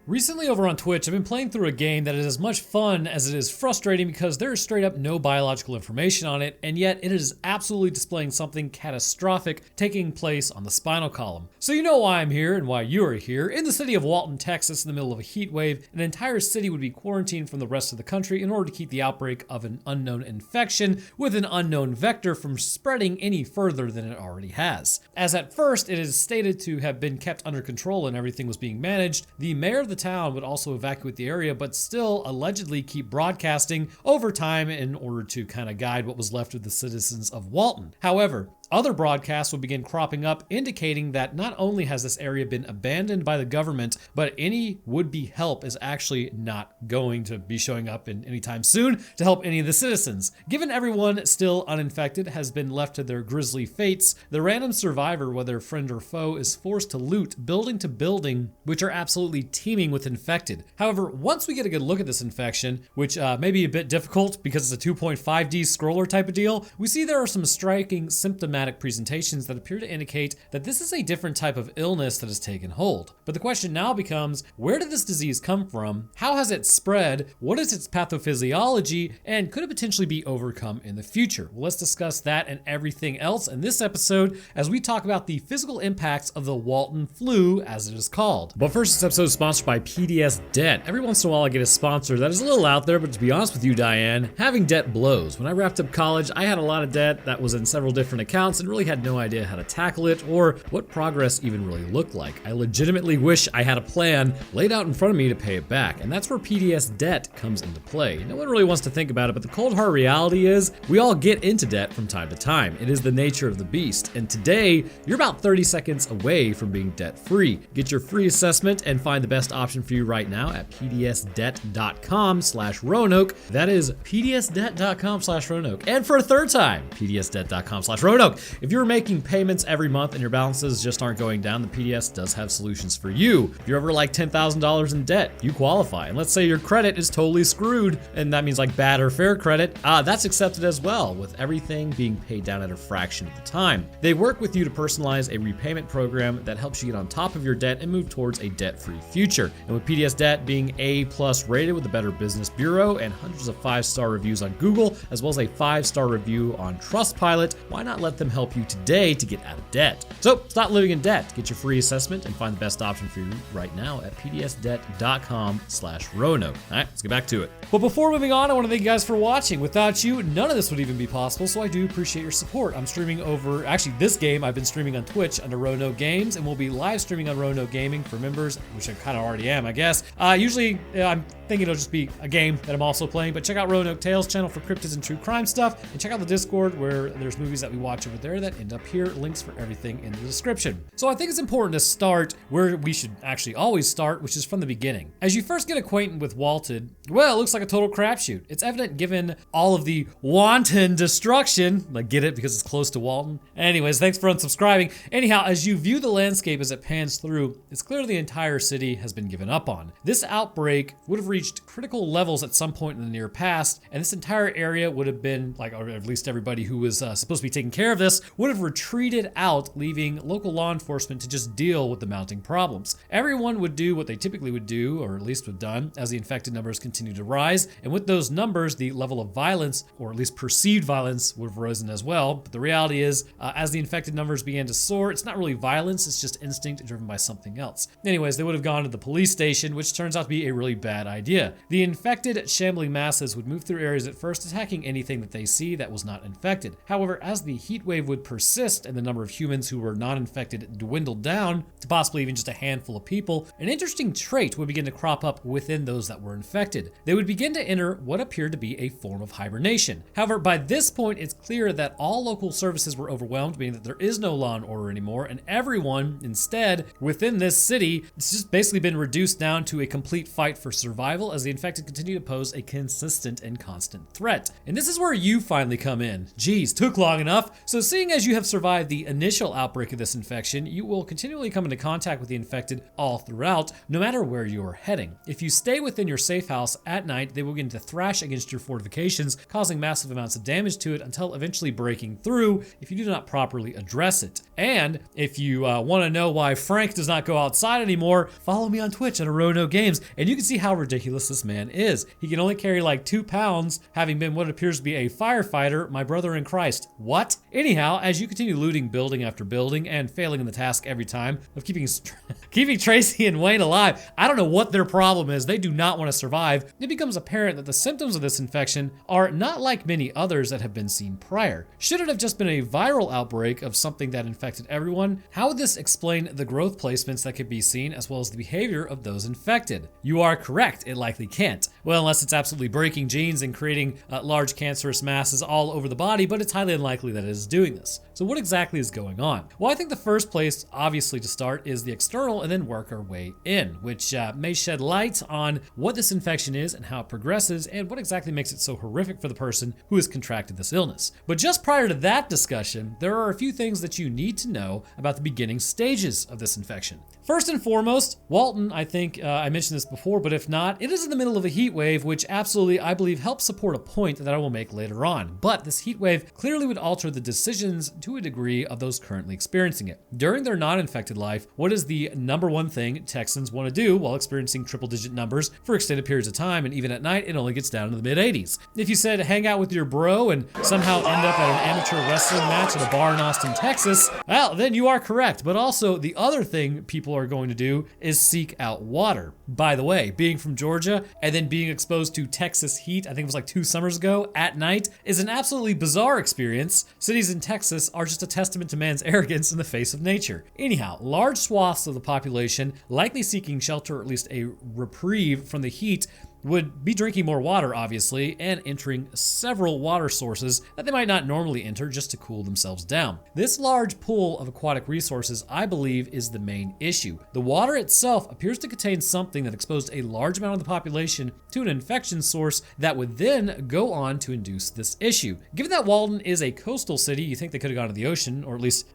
Recently over on Twitch, I've been playing through a game that is as much fun as it is frustrating because there is straight up no biological information on it, and yet it is absolutely displaying something catastrophic taking place on the spinal column. So you know why I'm here and why you are here. In the city of Walton, Texas, in the middle of a heat wave, an entire city would be quarantined from the rest of the country in order to keep the outbreak of an unknown infection with an unknown vector from spreading any further than it already has. As at first it is stated to have been kept under control and everything was being managed, the mayor of the town would also evacuate the area, but still allegedly keep broadcasting over time in order to kind of guide what was left of the citizens of Walton. However, other broadcasts would begin cropping up indicating that not only has this area been abandoned by the government, but any would-be help is actually not going to be showing up in anytime soon to help any of the citizens. Given everyone still uninfected has been left to their grisly fates, the random survivor, whether friend or foe, is forced to loot building to building, which are absolutely teeming with infected. However, once we get a good look at this infection, which may be a bit difficult because it's a 2.5D scroller type of deal, we see there are some striking symptomatic presentations that appear to indicate that this is a different type of illness that has taken hold. But the question now becomes, where did this disease come from? How has it spread? What is its pathophysiology? And could it potentially be overcome in the future? Well, let's discuss that and everything else in this episode as we talk about the physical impacts of the Walton flu, as it is called. But first, this episode is sponsored by PDS Debt. Every once in a while I get a sponsor that is a little out there, but to be honest with you, Diane, having debt blows. When I wrapped up college, I had a lot of debt that was in several different accounts and really had no idea how to tackle it or what progress even really looked like. I legitimately wish I had a plan laid out in front of me to pay it back, and that's where PDS Debt comes into play. No one really wants to think about it, but the cold hard reality is we all get into debt from time to time. It is the nature of the beast, and today you're about 30 seconds away from being debt-free. Get your free assessment and find the best option for you right now at pdsdebt.com/Roanoke. That is pdsdebt.com/Roanoke. And for a third time, pdsdebt.com/Roanoke. If you're making payments every month and your balances just aren't going down, the PDS does have solutions for you. If you're over like $10,000 in debt, you qualify. And let's say your credit is totally screwed, and that means like bad or fair credit, that's accepted as well, with everything being paid down at a fraction of the time. They work with you to personalize a repayment program that helps you get on top of your debt and move towards a debt-free future. And with PDS Debt being A+ rated with the Better Business Bureau and hundreds of 5-star reviews on Google, as well as a 5-star review on Trustpilot, why not let them help you today to get out of debt? So stop living in debt. Get your free assessment and find the best option for you right now at pdsdebt.com/Roanoke. All right, let's get back to it. But before moving on, I want to thank you guys for watching. Without you, none of this would even be possible, so I do appreciate your support. I'm streaming over, actually this game I've been streaming on Twitch under Roanoke Games, and we'll be live streaming on Roanoke Gaming for members, which I kind of already am, I guess. Usually I'm thinking it'll just be a game that I'm also playing, but check out Roanoke Tales channel for cryptids and true crime stuff, and check out the Discord where there's movies that we watch over there that end up here. Links for everything in the description. So I think it's important to start where we should actually always start, which is from the beginning. As you first get acquainted with Walton, well, it looks like a total crapshoot. It's evident given all of the wanton destruction. I get it because it's close to Walton. Anyways, thanks for unsubscribing. Anyhow, as you view the landscape as it pans through, it's clear the entire city has been given up on. This outbreak would have reached critical levels at some point in the near past, and this entire area would have been, like, or at least everybody who was supposed to be taking care of this, would have retreated out, leaving local law enforcement to just deal with the mounting problems. Everyone would do what they typically would do, or at least have done, as the infected numbers continue to rise, and with those numbers, the level of violence, or at least perceived violence, would have risen as well. But the reality is, as the infected numbers began to soar, it's not really violence, it's just instinct driven by something else. Anyways, they would have gone to the police station, which turns out to be a really bad idea. The infected, shambling masses would move through areas at first, attacking anything that they see that was not infected. However, as the heat wave would persist and the number of humans who were non-infected dwindled down to possibly even just a handful of people, an interesting trait would begin to crop up within those that were infected. They would begin to enter what appeared to be a form of hibernation. However, by this point, it's clear that all local services were overwhelmed, meaning that there is no law and order anymore, and everyone, instead, within this city, it's just basically been reduced down to a complete fight for survival as the infected continue to pose a consistent and constant threat. And this is where you finally come in. Geez, took long enough. So So seeing as you have survived the initial outbreak of this infection, you will continually come into contact with the infected all throughout, no matter where you are heading. If you stay within your safe house at night, they will begin to thrash against your fortifications, causing massive amounts of damage to it until eventually breaking through if you do not properly address it. And if you want to know why Frank does not go outside anymore, follow me on Twitch at Roanoke Games, and you can see how ridiculous this man is. He can only carry like 2 pounds, having been what appears to be a firefighter, my brother in Christ. What? Anyhow, as you continue looting building after building and failing in the task every time of keeping Tracy and Wayne alive, I don't know what their problem is. They do not want to survive. It becomes apparent that the symptoms of this infection are not like many others that have been seen prior. Should it have just been a viral outbreak of something that infected everyone, how would this explain the growth placements that could be seen as well as the behavior of those infected? You are correct, it likely can't. Well, unless it's absolutely breaking genes and creating large cancerous masses all over the body, but it's highly unlikely that it is doing this. So what exactly is going on? Well, I think the first place, obviously to start, is the external and then work our way in, which may shed light on what this infection is and how it progresses and what exactly makes it so horrific for the person who has contracted this illness. But just prior to that discussion, there are a few things that you need to know about the beginning stages of this infection. First and foremost, Walton, I think I mentioned this before, but if not, it is in the middle of a heat wave, which absolutely, I believe, helps support a point that I will make later on. But this heat wave clearly would alter the decisions to a degree of those currently experiencing it. During their non-infected life, what is the number one thing Texans want to do while experiencing triple-digit numbers for extended periods of time, and even at night, it only gets down to the mid-80s? If you said hang out with your bro and somehow end up at an amateur wrestling match at a bar in Austin, Texas, well, then you are correct. But also, the other thing people are going to do is seek out water. By the way, being from Georgia and then being exposed to Texas heat, I think it was like 2 summers ago, at night, is an absolutely bizarre experience. Cities in Texas are just a testament to man's arrogance in the face of nature. Anyhow, large swaths of the population, likely seeking shelter or at least a reprieve from the heat, would be drinking more water, obviously, and entering several water sources that they might not normally enter just to cool themselves down. This large pool of aquatic resources, I believe, is the main issue. The water itself appears to contain something that exposed a large amount of the population to an infection source that would then go on to induce this issue. Given that Walton is a coastal city, you think they could have gone to the ocean, or at least,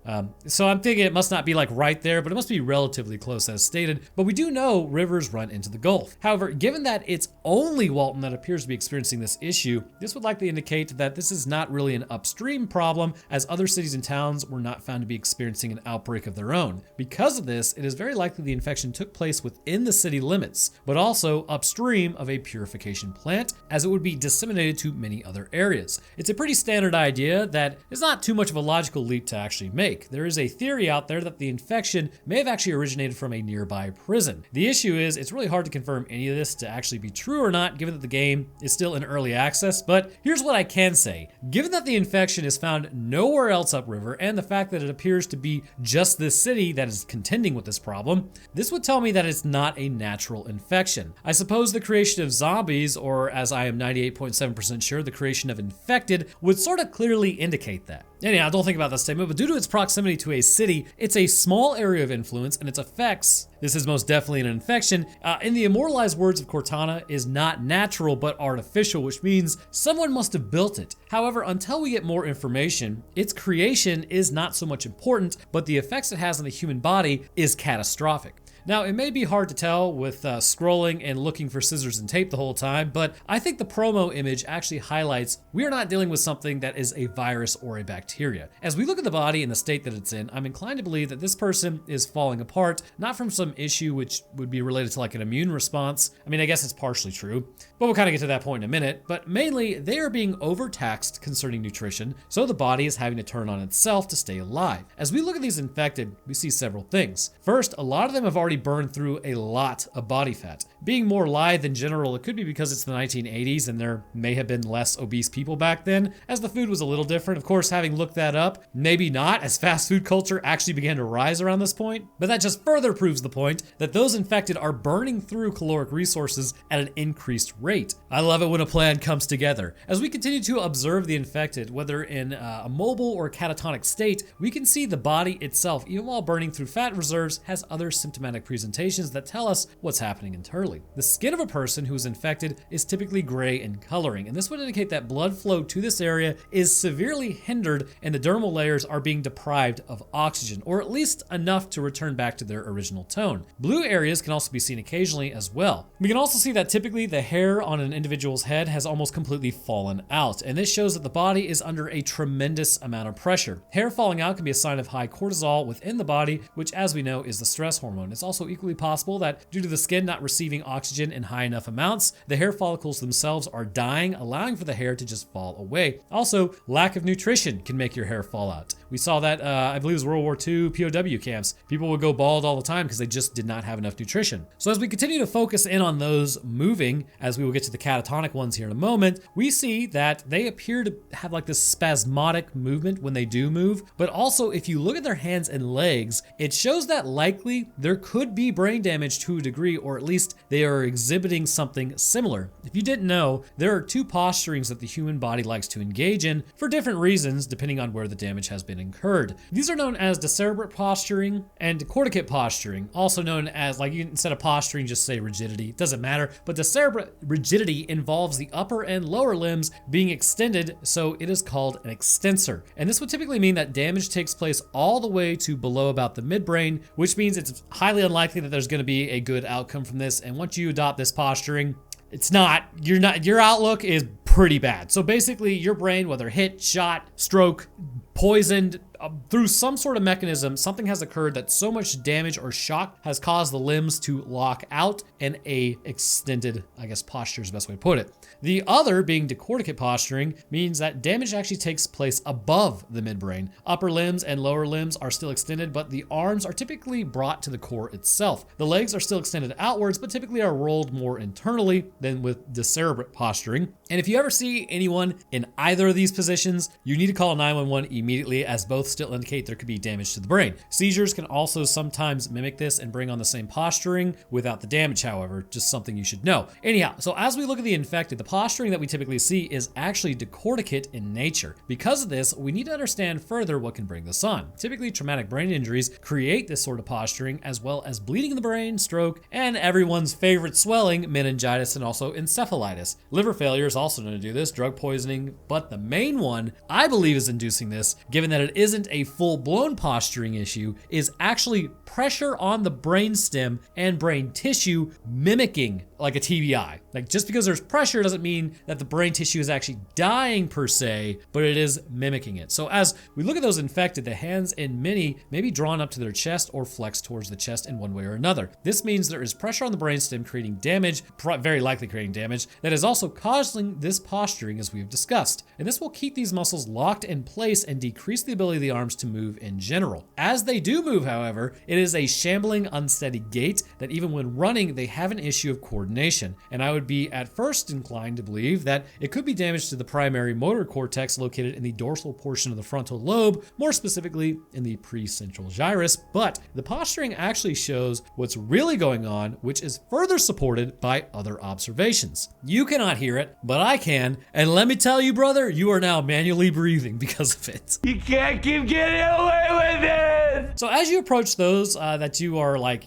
so I'm thinking it must not be like right there, but it must be relatively close as stated. But we do know rivers run into the Gulf. However, given that it's only Walton that appears to be experiencing this issue, this would likely indicate that this is not really an upstream problem, as other cities and towns were not found to be experiencing an outbreak of their own. Because of this, it is very likely the infection took place within the city limits, but also upstream of a purification plant, as it would be disseminated to many other areas. It's a pretty standard idea that is not too much of a logical leap to actually make. There is a theory out there that the infection may have actually originated from a nearby prison. The issue is it's really hard to confirm any of this to actually be true or not, given that the game is still in early access, but here's what I can say. Given that the infection is found nowhere else upriver, and the fact that it appears to be just this city that is contending with this problem, this would tell me that it's not a natural infection. I suppose the creation of zombies, or as I am 98.7% sure, the creation of infected, would sort of clearly indicate that. Anyhow, don't think about that statement, but due to its proximity to a city, it's a small area of influence, and its effects, this is most definitely an infection, in the immortalized words of Cortana, is not natural but artificial, which means someone must have built it. However, until we get more information, its creation is not so much important, but the effects it has on the human body is catastrophic. Now, it may be hard to tell with scrolling and looking for scissors and tape the whole time, but I think the promo image actually highlights we are not dealing with something that is a virus or a bacteria. As we look at the body and the state that it's in, I'm inclined to believe that this person is falling apart, not from some issue which would be related to like an immune response. I mean, I guess it's partially true, but we'll kind of get to that point in a minute. But mainly, they are being overtaxed concerning nutrition, so the body is having to turn on itself to stay alive. As we look at these infected, we see several things. First, a lot of them have already burned through a lot of body fat. Being more lithe in general, it could be because it's the 1980s and there may have been less obese people back then, as the food was a little different. Of course, having looked that up, maybe not, as fast food culture actually began to rise around this point, but that just further proves the point that those infected are burning through caloric resources at an increased rate. I love it when a plan comes together. As we continue to observe the infected, whether in a mobile or catatonic state, we can see the body itself, even while burning through fat reserves, has other symptomatic presentations that tell us what's happening internally. quickly. The skin of a person who is infected is typically gray in coloring, and this would indicate that blood flow to this area is severely hindered and the dermal layers are being deprived of oxygen, or at least enough to return back to their original tone. Blue areas can also be seen occasionally as well. We can also see that typically the hair on an individual's head has almost completely fallen out, and this shows that the body is under a tremendous amount of pressure. Hair falling out can be a sign of high cortisol within the body, which, as we know, is the stress hormone. It's also equally possible that due to the skin not receiving oxygen in high enough amounts, the hair follicles themselves are dying, allowing for the hair to just fall away. Also, lack of nutrition can make your hair fall out. We saw that, I believe it was World War II POW camps. People would go bald all the time because they just did not have enough nutrition. So as we continue to focus in on those moving, as we will get to the catatonic ones here in a moment, we see that they appear to have like this spasmodic movement when they do move, but also if you look at their hands and legs, it shows that likely there could be brain damage to a degree, or at least they are exhibiting something similar. If you didn't know, there are two posturings that the human body likes to engage in for different reasons depending on where the damage has been incurred. These are known as decerebrate posturing and decorticate posturing, also known as, like, instead of posturing, just say rigidity. It doesn't matter, but decerebrate rigidity involves the upper and lower limbs being extended, so it is called an extensor. And this would typically mean that damage takes place all the way to below about the midbrain, which means it's highly unlikely that there's going to be a good outcome from this. And once you adopt this posturing, your outlook is pretty bad. So basically your brain, whether hit, shot, stroke, poisoned, through some sort of mechanism, something has occurred that so much damage or shock has caused the limbs to lock out, and a extended, I guess, posture is the best way to put it. The other, being decorticate posturing, means that damage actually takes place above the midbrain. Upper limbs and lower limbs are still extended, but the arms are typically brought to the core itself. The legs are still extended outwards, but typically are rolled more internally than with decerebrate posturing. And if you ever see anyone in either of these positions, you need to call 911 immediately, as both still indicate there could be damage to the brain. Seizures can also sometimes mimic this and bring on the same posturing without the damage, however, just something you should know. Anyhow, so as we look at the infected, the posturing that we typically see is actually decorticate in nature. Because of this, we need to understand further what can bring this on. Typically, traumatic brain injuries create this sort of posturing, as well as bleeding in the brain, stroke, and everyone's favorite swelling, meningitis, and also encephalitis. Liver failure is also known to do this, drug poisoning, but the main one I believe is inducing this, given that it isn't a full-blown posturing issue, is actually pressure on the brainstem and brain tissue mimicking like a TBI. Like, just because there's pressure doesn't mean that the brain tissue is actually dying per se, but it is mimicking it. So as we look at those infected, the hands in many may be drawn up to their chest or flexed towards the chest in one way or another. This means there is pressure on the brainstem creating damage, very likely creating damage, that is also causing this posturing as we've discussed. And this will keep these muscles locked in place and decrease the ability of the arms to move in general. As they do move, however, it is a shambling, unsteady gait that even when running, they have an issue of coordination. And I would be at first inclined to believe that it could be damage to the primary motor cortex located in the dorsal portion of the frontal lobe, more specifically in the precentral gyrus, but the posturing actually shows what's really going on, which is further supported by other observations. You cannot hear it, but I can, and let me tell you, brother, you are now manually breathing because of it. You can't keep getting away with it! So as you approach those that you are like,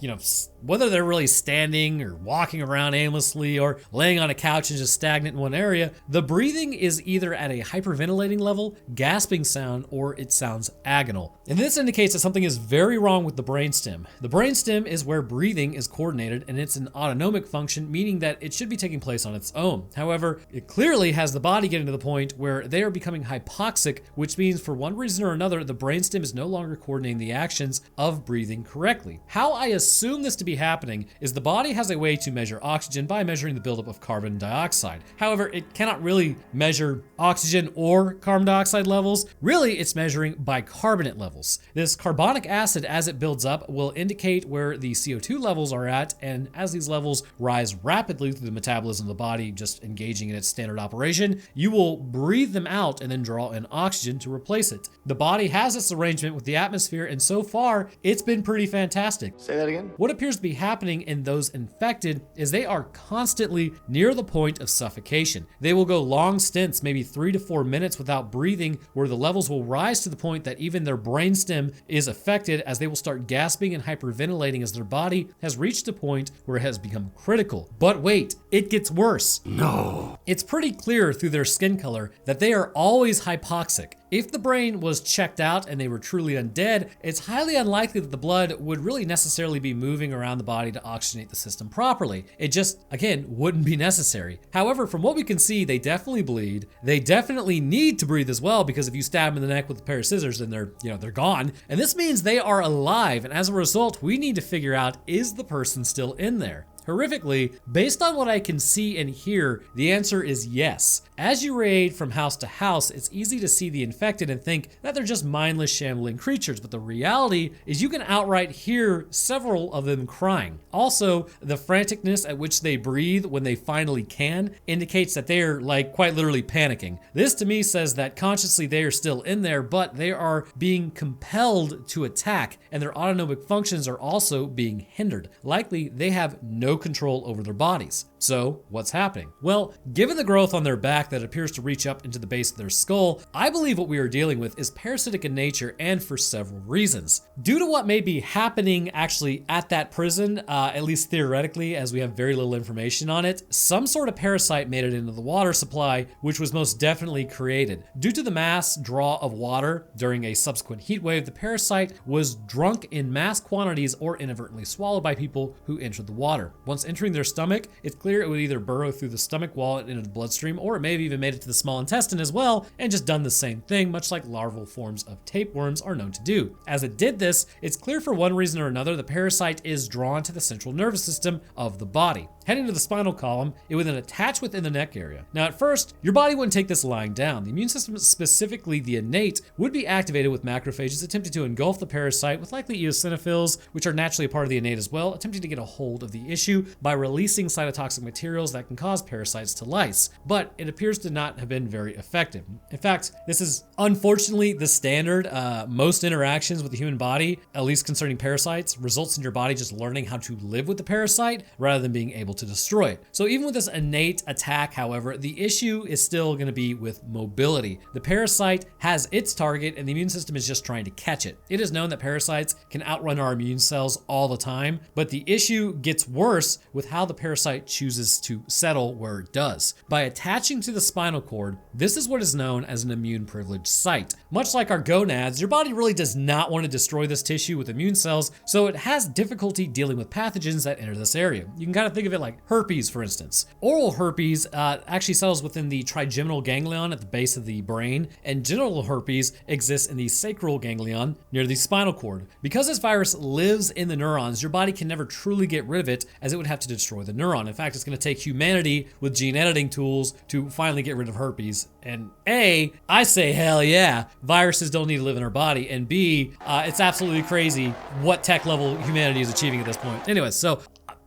whether they're really standing or walking around aimlessly or laying on a couch and just stagnant in one area, the breathing is either at a hyperventilating level, gasping sound, or it sounds agonal. And this indicates that something is very wrong with the brainstem. The brainstem is where breathing is coordinated, and it's an autonomic function, meaning that it should be taking place on its own. However, it clearly has the body getting to the point where they are becoming hypoxic, which means for one reason or another, the brainstem is no longer coordinating the actions of breathing correctly. How I assume this to be happening is the body has a way to measure oxygen by measuring the buildup of carbon dioxide. However, it cannot really measure oxygen or carbon dioxide levels. Really, it's measuring bicarbonate levels. This carbonic acid, as it builds up, will indicate where the CO2 levels are at, and as these levels rise rapidly through the metabolism of the body, just engaging in its standard operation, you will breathe them out and then draw in oxygen to replace it. The body has this arrangement with the atmosphere, and so far, it's been pretty fantastic. Say that again? What appears appears to be happening in those infected is they are constantly near the point of suffocation. They will go long stints, maybe 3 to 4 minutes without breathing, where the levels will rise to the point that even their brainstem is affected, as they will start gasping and hyperventilating as their body has reached a point where it has become critical. But wait, it gets worse. No. It's pretty clear through their skin color that they are always hypoxic. If the brain was checked out and they were truly undead, it's highly unlikely that the blood would really necessarily be moving around the body to oxygenate the system properly. It just, again, wouldn't be necessary. However, from what we can see, they definitely bleed. They definitely need to breathe as well, because if you stab them in the neck with a pair of scissors, then they're gone. And this means they are alive. And as a result, we need to figure out, is the person still in there? Horrifically, based on what I can see and hear, the answer is yes. As you raid from house to house, it's easy to see the infected and think that they're just mindless, shambling creatures, but the reality is you can outright hear several of them crying. Also, the franticness at which they breathe when they finally can indicates that they are, like, quite literally panicking. This to me says that consciously they are still in there, but they are being compelled to attack, and their autonomic functions are also being hindered. Likely, they have no control over their bodies. So, what's happening? Well, given the growth on their back that appears to reach up into the base of their skull, I believe what we are dealing with is parasitic in nature, and for several reasons. Due to what may be happening actually at that prison, at least theoretically, as we have very little information on it, some sort of parasite made it into the water supply, which was most definitely created. Due to the mass draw of water during a subsequent heat wave, the parasite was drunk in mass quantities or inadvertently swallowed by people who entered the water. Once entering their stomach, it's clear it would either burrow through the stomach wall and into the bloodstream, or it may have even made it to the small intestine as well and just done the same thing, much like larval forms of tapeworms are known to do. As it did this, it's clear for one reason or another the parasite is drawn to the central nervous system of the body. Heading to the spinal column, it would then attach within the neck area. Now at first, your body wouldn't take this lying down. The immune system, specifically the innate, would be activated with macrophages attempting to engulf the parasite, with likely eosinophils, which are naturally a part of the innate as well, attempting to get a hold of the issue by releasing cytotoxic materials that can cause parasites to lyse. But it appears to not have been very effective. In fact, this is unfortunately the standard. Most interactions with the human body, at least concerning parasites, results in your body just learning how to live with the parasite rather than being able to destroy it. So even with this innate attack, however, the issue is still going to be with mobility. The parasite has its target and the immune system is just trying to catch it. It is known that parasites can outrun our immune cells all the time, but the issue gets worse with how the parasite chooses to settle where it does. By attaching to the spinal cord, this is what is known as an immune privileged site. Much like our gonads, your body really does not want to destroy this tissue with immune cells, so it has difficulty dealing with pathogens that enter this area. You can kind of think of it like herpes, for instance. Oral herpes actually settles within the trigeminal ganglion at the base of the brain, and genital herpes exists in the sacral ganglion near the spinal cord. Because this virus lives in the neurons, your body can never truly get rid of it, as it would have to destroy the neuron. In fact, it's going to take humanity with gene editing tools to finally get rid of herpes. And A, I say hell yeah, viruses don't need to live in our body, and B, it's absolutely crazy what tech level humanity is achieving at this point. Anyways, so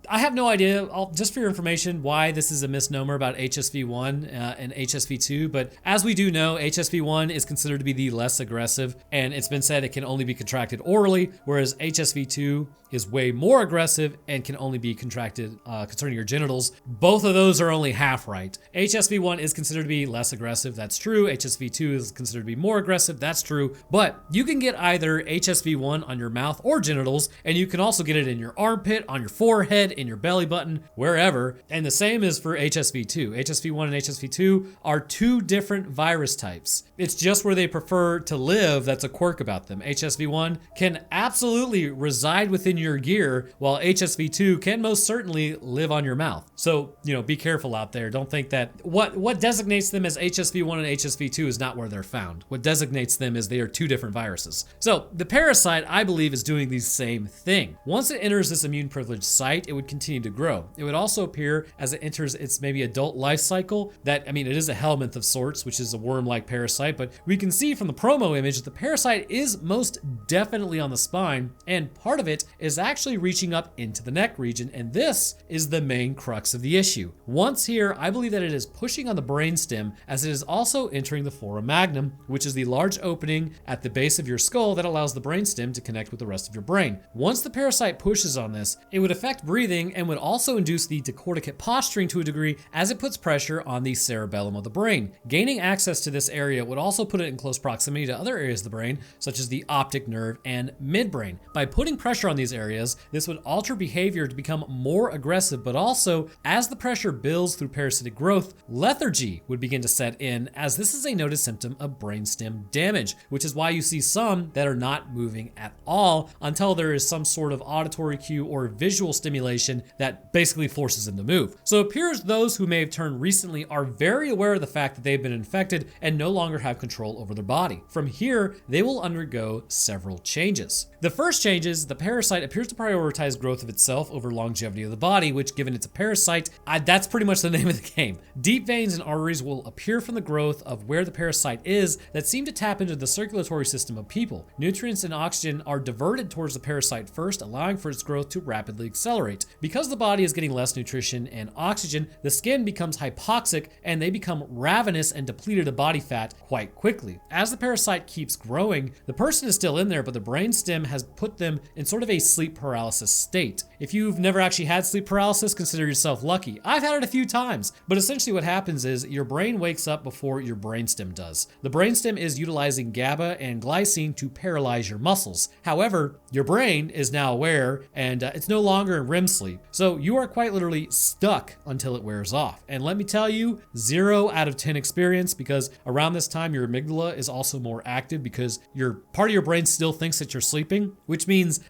I have no idea, just for your information, why this is a misnomer about HSV1 and HSV2, but as we do know, HSV1 is considered to be the less aggressive, and it's been said it can only be contracted orally, whereas HSV2 is way more aggressive and can only be contracted concerning your genitals. Both of those are only half right. HSV1 is considered to be less aggressive, that's true. HSV2 is considered to be more aggressive, that's true. But you can get either HSV1 on your mouth or genitals, and you can also get it in your armpit, on your forehead, in your belly button, wherever. And the same is for HSV2. HSV1 and HSV2 are two different virus types. It's just where they prefer to live that's a quirk about them. HSV1 can absolutely reside within your gear, while HSV2 can most certainly live on your mouth. So, be careful out there. Don't think that what designates them as HSV1 and HSV2 is not where they're found. What designates them is they are two different viruses. So the parasite, I believe, is doing the same thing. Once it enters this immune privileged site, it would continue to grow. It would also appear as it enters its maybe adult life cycle that, it is a helminth of sorts, which is a worm-like parasite, but we can see from the promo image that the parasite is most definitely on the spine, and part of it is is actually reaching up into the neck region, and this is the main crux of the issue. Once here, I believe that it is pushing on the brainstem as it is also entering the foramen magnum, which is the large opening at the base of your skull that allows the brainstem to connect with the rest of your brain. Once the parasite pushes on this, it would affect breathing and would also induce the decorticate posturing to a degree as it puts pressure on the cerebellum of the brain. Gaining access to this area would also put it in close proximity to other areas of the brain, such as the optic nerve and midbrain. By putting pressure on these areas, this would alter behavior to become more aggressive, but also, as the pressure builds through parasitic growth, lethargy would begin to set in, as this is a noted symptom of brainstem damage, which is why you see some that are not moving at all until there is some sort of auditory cue or visual stimulation that basically forces them to move. So it appears those who may have turned recently are very aware of the fact that they've been infected and no longer have control over their body. From here, they will undergo several changes. The first change is the parasite appears to prioritize growth of itself over longevity of the body, which, given it's a parasite, that's pretty much the name of the game. Deep veins and arteries will appear from the growth of where the parasite is that seem to tap into the circulatory system of people. Nutrients and oxygen are diverted towards the parasite first, allowing for its growth to rapidly accelerate. Because the body is getting less nutrition and oxygen, the skin becomes hypoxic and they become ravenous and depleted of body fat quite quickly. As the parasite keeps growing, the person is still in there, but the brainstem has put them in sort of a sleep paralysis state. If you've never actually had sleep paralysis, consider yourself lucky. I've had it a few times, but essentially what happens is your brain wakes up before your brainstem does. The brainstem is utilizing GABA and glycine to paralyze your muscles. However, your brain is now aware and it's no longer in REM sleep. So you are quite literally stuck until it wears off. And let me tell you, 0 out of 10 experience, because around this time your amygdala is also more active because your part of your brain still thinks that you're sleeping, which means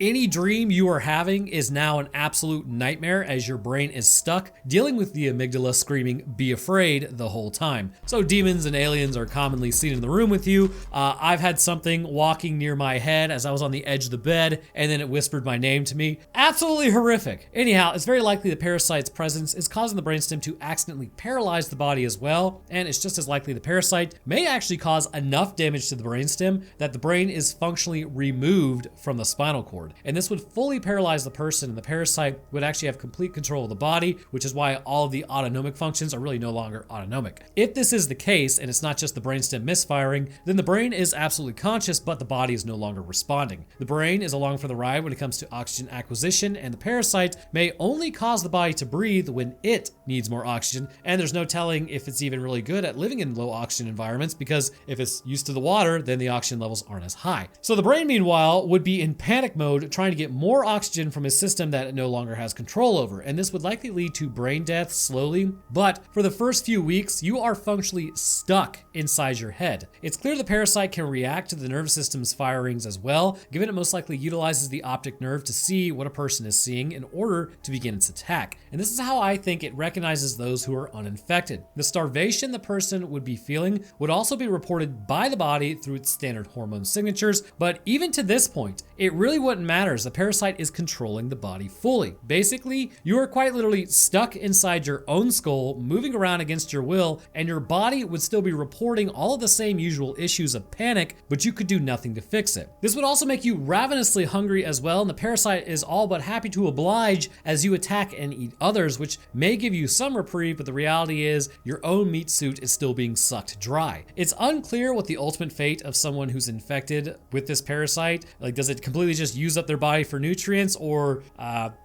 any dream you are having is now an absolute nightmare as your brain is stuck dealing with the amygdala screaming, "Be afraid," the whole time. So demons and aliens are commonly seen in the room with you. I've had something walking near my head as I was on the edge of the bed, and then it whispered my name to me. Absolutely horrific. Anyhow, it's very likely the parasite's presence is causing the brainstem to accidentally paralyze the body as well, and it's just as likely the parasite may actually cause enough damage to the brainstem that the brain is functionally removed from the spinal cord. And this would fully paralyze the person, and the parasite would actually have complete control of the body, which is why all of the autonomic functions are really no longer autonomic. If this is the case, and it's not just the brainstem misfiring, then the brain is absolutely conscious, but the body is no longer responding. The brain is along for the ride when it comes to oxygen acquisition, and the parasite may only cause the body to breathe when it needs more oxygen, and there's no telling if it's even really good at living in low oxygen environments, because if it's used to the water, then the oxygen levels aren't as high. So the brain, meanwhile, would be in panic mode trying to get more oxygen from a system that it no longer has control over, and this would likely lead to brain death slowly, but for the first few weeks, you are functionally stuck inside your head. It's clear the parasite can react to the nervous system's firings as well, given it most likely utilizes the optic nerve to see what a person is seeing in order to begin its attack. And this is how I think it recognizes those who are uninfected. The starvation the person would be feeling would also be reported by the body through its standard hormone signatures, but even to this point, it really wouldn't matter as the parasite is controlling the body fully. Basically, you are quite literally stuck inside your own skull, moving around against your will, and your body would still be reporting all of the same usual issues of panic, but you could do nothing to fix it. This would also make you ravenously hungry as well, and the parasite is all but happy to oblige as you attack and eat others, which may give you some reprieve, but the reality is your own meat suit is still being sucked dry. It's unclear what the ultimate fate of someone who's infected with this parasite. Like, does it completely just use up their body for nutrients, or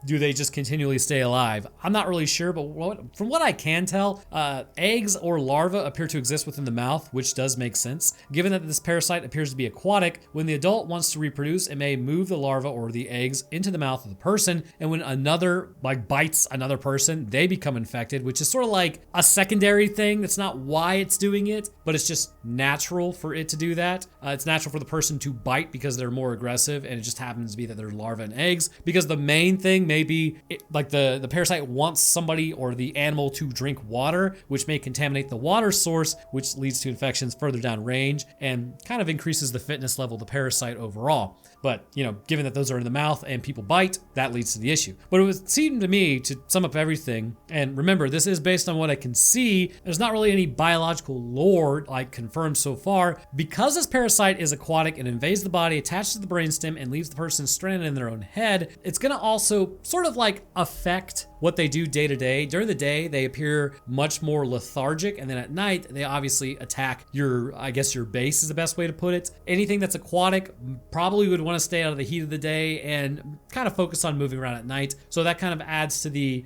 do they just continually stay alive? I'm not really sure, but from what I can tell, eggs or larvae appear to exist within the mouth, which does make sense. Given that this parasite appears to be aquatic, when the adult wants to reproduce, it may move the larva or the eggs into the mouth of the person, and when another bites another person, they become infected, which is sort of like a secondary thing. That's not why it's doing it, but it's just natural for it to do that. It's natural for the person to bite because they're more aggressive, and it just happens to be that they're larvae and eggs, because the main thing may be the parasite wants somebody or the animal to drink water, which may contaminate the water source, which leads to infections further down range and kind of increases the fitness level of the parasite overall. But, given that those are in the mouth and people bite, that leads to the issue. But it would seem to me, to sum up everything, and remember, this is based on what I can see, there's not really any biological lore confirmed so far. Because this parasite is aquatic and invades the body, attaches to the brainstem, and leaves the person stranded in their own head, it's gonna also sort of affect what they do day to day. During the day, they appear much more lethargic, and then at night, they obviously attack your base is the best way to put it. Anything that's aquatic probably would want to stay out of the heat of the day and kind of focus on moving around at night. So that kind of adds to the,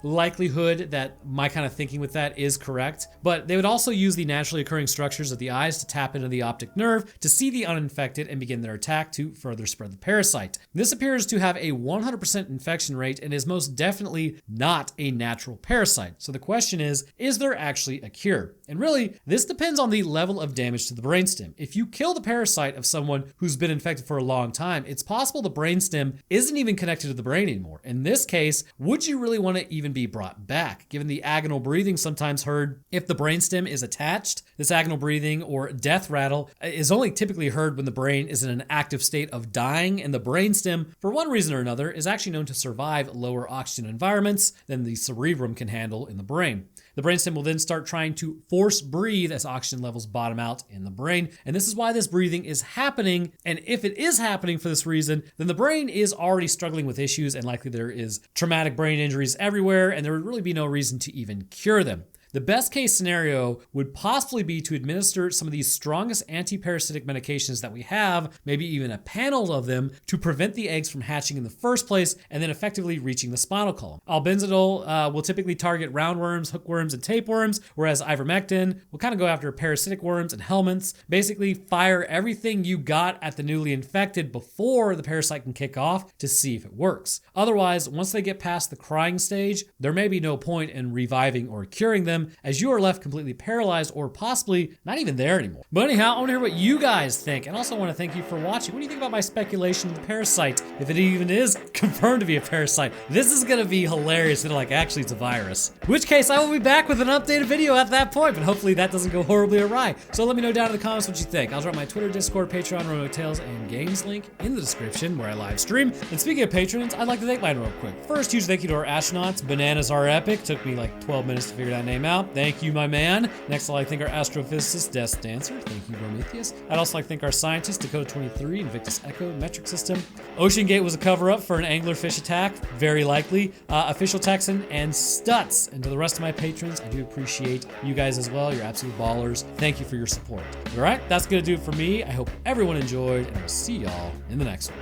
likelihood that my kind of thinking with that is correct. But they would also use the naturally occurring structures of the eyes to tap into the optic nerve to see the uninfected and begin their attack to further spread the parasite. This appears to have a 100% infection rate and is most definitely not a natural parasite. So the question is there actually a cure? And really, this depends on the level of damage to the brainstem. If you kill the parasite of someone who's been infected for a long time, it's possible the brainstem isn't even connected to the brain anymore. In this case, would you really want to even be brought back? Given the agonal breathing sometimes heard if the brainstem is attached, this agonal breathing or death rattle is only typically heard when the brain is in an active state of dying, and the brainstem, for one reason or another, is actually known to survive lower oxygen environments than the cerebrum can handle in the brain. The brainstem will then start trying to force breathe as oxygen levels bottom out in the brain. And this is why this breathing is happening. And if it is happening for this reason, then the brain is already struggling with issues, and likely there is traumatic brain injuries everywhere, and there would really be no reason to even cure them. The best case scenario would possibly be to administer some of these strongest anti-parasitic medications that we have, maybe even a panel of them, to prevent the eggs from hatching in the first place and then effectively reaching the spinal column. Albendazole will typically target roundworms, hookworms, and tapeworms, whereas ivermectin will kind of go after parasitic worms and helminths. Basically, fire everything you got at the newly infected before the parasite can kick off to see if it works. Otherwise, once they get past the crying stage, there may be no point in reviving or curing them, as you are left completely paralyzed or possibly not even there anymore. But anyhow, I want to hear what you guys think, and also want to thank you for watching. What do you think about my speculation of the parasite? If it even is confirmed to be a parasite, this is going to be hilarious. And actually, it's a virus. In which case, I will be back with an updated video at that point, but hopefully that doesn't go horribly awry. So let me know down in the comments what you think. I'll drop my Twitter, Discord, Patreon, Roanoke Tales, and Games link in the description where I live stream. And speaking of patrons, I'd like to thank mine real quick. First, huge thank you to our astronauts. Bananas are epic. Took me 12 minutes to figure that name out. Thank you, my man. Next, I'd like to thank our astrophysicist, Death Dancer. Thank you, Prometheus. I'd also like to thank our scientists, Dakota23, Invictus Echo, Metric System. Ocean Gate was a cover-up for an anglerfish attack, very likely. Official Texan, and Stutz. And to the rest of my patrons, I do appreciate you guys as well. You're absolute ballers. Thank you for your support. All right, that's going to do it for me. I hope everyone enjoyed, and I'll see y'all in the next one.